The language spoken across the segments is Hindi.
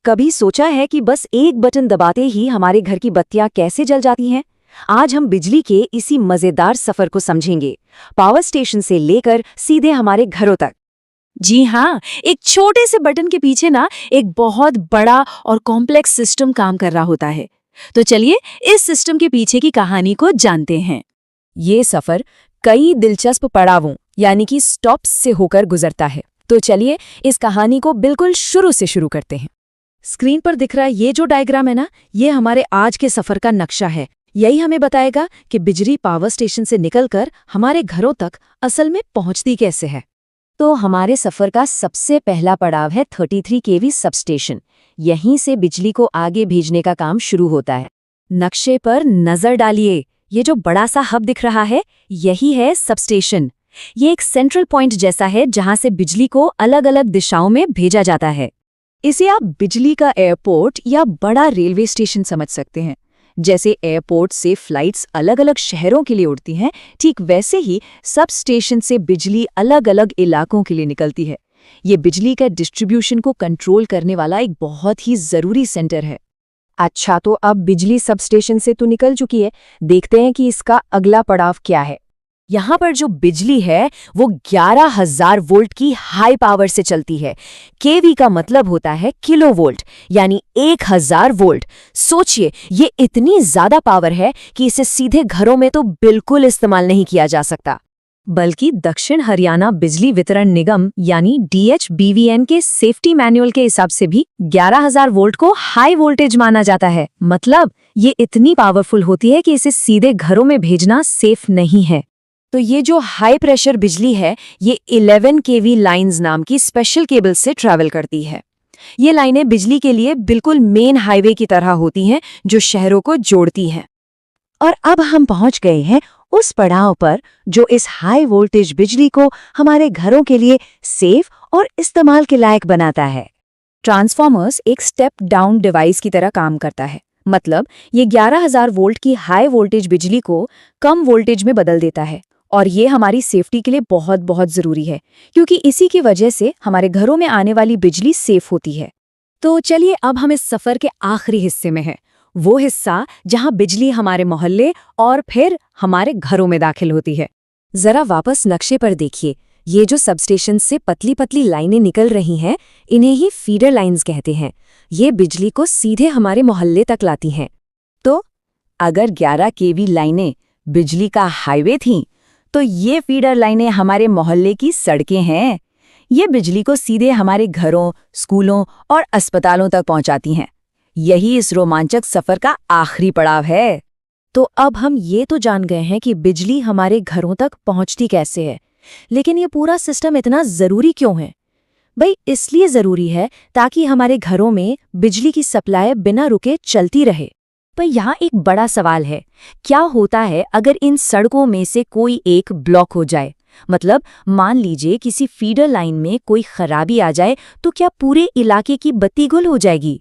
कभी सोचा है कि बस एक बटन दबाते ही हमारे घर की बत्तियां कैसे जल जाती हैं? आज हम बिजली के इसी मजेदार सफर को समझेंगे, पावर स्टेशन से लेकर सीधे हमारे घरों तक। जी हाँ, एक छोटे से बटन के पीछे ना एक बहुत बड़ा और कॉम्प्लेक्स सिस्टम काम कर रहा होता है। तो चलिए इस सिस्टम के पीछे की कहानी को जानते हैं। ये सफर कई दिलचस्प पड़ावों यानी कि स्टॉप्स से होकर गुजरता है। तो चलिए इस कहानी को बिल्कुल शुरू से शुरू करते हैं। स्क्रीन पर दिख रहा ये जो डायग्राम है ना, ये हमारे आज के सफर का नक्शा है। यही हमें बताएगा कि बिजली पावर स्टेशन से निकलकर हमारे घरों तक असल में पहुंचती कैसे है। तो हमारे सफर का सबसे पहला पड़ाव है 33 केवी सबस्टेशन। यहीं से बिजली को आगे भेजने का काम शुरू होता है। नक्शे पर नजर डालिए, ये जो बड़ा सा हब दिख रहा है, यही है सबस्टेशन। ये एक सेंट्रल पॉइंट जैसा है जहां से बिजली को अलग अलग दिशाओं में भेजा जाता है। इसे आप बिजली का एयरपोर्ट या बड़ा रेलवे स्टेशन समझ सकते हैं। जैसे एयरपोर्ट से फ्लाइट्स अलग अलग शहरों के लिए उड़ती हैं, ठीक वैसे ही सब स्टेशन से बिजली अलग अलग इलाकों के लिए निकलती है। ये बिजली का डिस्ट्रीब्यूशन को कंट्रोल करने वाला एक बहुत ही जरूरी सेंटर है। अच्छा, तो अब बिजली सब स्टेशन से तो निकल चुकी है, देखते हैं कि इसका अगला पड़ाव क्या है। यहाँ पर जो बिजली है वो 11,000 वोल्ट की हाई पावर से चलती है। केवी का मतलब होता है किलो वोल्ट, यानी 1000 वोल्ट। सोचिए, ये इतनी ज्यादा पावर है कि इसे सीधे घरों में तो बिल्कुल इस्तेमाल नहीं किया जा सकता, बल्कि दक्षिण हरियाणा बिजली वितरण निगम यानी DHBVN के सेफ्टी मैनुअल के हिसाब से भी 11,000 वोल्ट को हाई वोल्टेज माना जाता है। मतलब ये इतनी पावरफुल होती है कि इसे सीधे घरों में भेजना सेफ नहीं है। तो ये जो हाई प्रेशर बिजली है, ये 11 केवी लाइंस नाम की स्पेशल केबल से ट्रैवल करती है। ये लाइनें बिजली के लिए बिल्कुल मेन हाईवे की तरह होती हैं, जो शहरों को जोड़ती हैं। और अब हम पहुंच गए हैं उस पड़ाव पर जो इस हाई वोल्टेज बिजली को हमारे घरों के लिए सेफ और इस्तेमाल के लायक बनाता है। ट्रांसफॉर्मर्स एक स्टेप डाउन डिवाइस की तरह काम करता है। मतलब ये 11,000 वोल्ट की हाई वोल्टेज बिजली को कम वोल्टेज में बदल देता है। और ये हमारी सेफ्टी के लिए बहुत बहुत ज़रूरी है, क्योंकि इसी की वजह से हमारे घरों में आने वाली बिजली सेफ होती है। तो चलिए अब हम इस सफ़र के आखिरी हिस्से में हैं, वो हिस्सा जहां बिजली हमारे मोहल्ले और फिर हमारे घरों में दाखिल होती है। ज़रा वापस नक्शे पर देखिए, ये जो सबस्टेशन से पतली पतली लाइनें निकल रही हैं, इन्हें ही फीडर लाइन्स कहते हैं। ये बिजली को सीधे हमारे मोहल्ले तक लाती हैं। तो अगर 11 केवी लाइनें बिजली का हाईवे थीं, तो ये फीडर लाइनें हमारे मोहल्ले की सड़कें हैं। ये बिजली को सीधे हमारे घरों, स्कूलों और अस्पतालों तक पहुंचाती हैं। यही इस रोमांचक सफर का आखिरी पड़ाव है। तो अब हम ये तो जान गए हैं कि बिजली हमारे घरों तक पहुंचती कैसे है, लेकिन ये पूरा सिस्टम इतना ज़रूरी क्यों है? भाई, इसलिए ज़रूरी है ताकि हमारे घरों में बिजली की सप्लाई बिना रुके चलती रहे। पर यहाँ एक बड़ा सवाल है, क्या होता है अगर इन सड़कों में से कोई एक ब्लॉक हो जाए? मतलब मान लीजिए किसी फीडर लाइन में कोई खराबी आ जाए, तो क्या पूरे इलाके की बत्ती गुल हो जाएगी?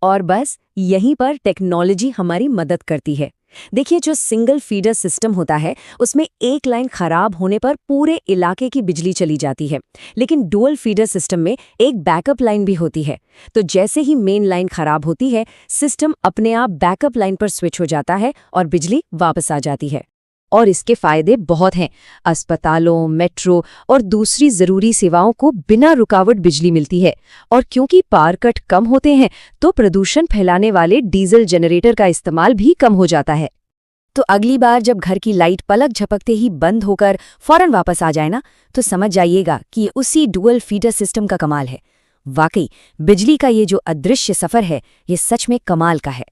और बस यहीं पर टेक्नोलॉजी हमारी मदद करती है। देखिए, जो सिंगल फीडर सिस्टम होता है, उसमें एक लाइन खराब होने पर पूरे इलाके की बिजली चली जाती है। लेकिन डुअल फीडर सिस्टम में एक बैकअप लाइन भी होती है। तो जैसे ही मेन लाइन खराब होती है, सिस्टम अपने आप बैकअप लाइन पर स्विच हो जाता है और बिजली वापस आ जाती है। और इसके फायदे बहुत हैं। अस्पतालों, मेट्रो और दूसरी ज़रूरी सेवाओं को बिना रुकावट बिजली मिलती है। और क्योंकि पावर कट कम होते हैं, तो प्रदूषण फैलाने वाले डीजल जनरेटर का इस्तेमाल भी कम हो जाता है। तो अगली बार जब घर की लाइट पलक झपकते ही बंद होकर फौरन वापस आ जाए ना, तो समझ जाइएगा कि ये उसी डुअल फीडर सिस्टम का कमाल है। वाकई बिजली का ये जो अदृश्य सफ़र है, ये सच में कमाल का है।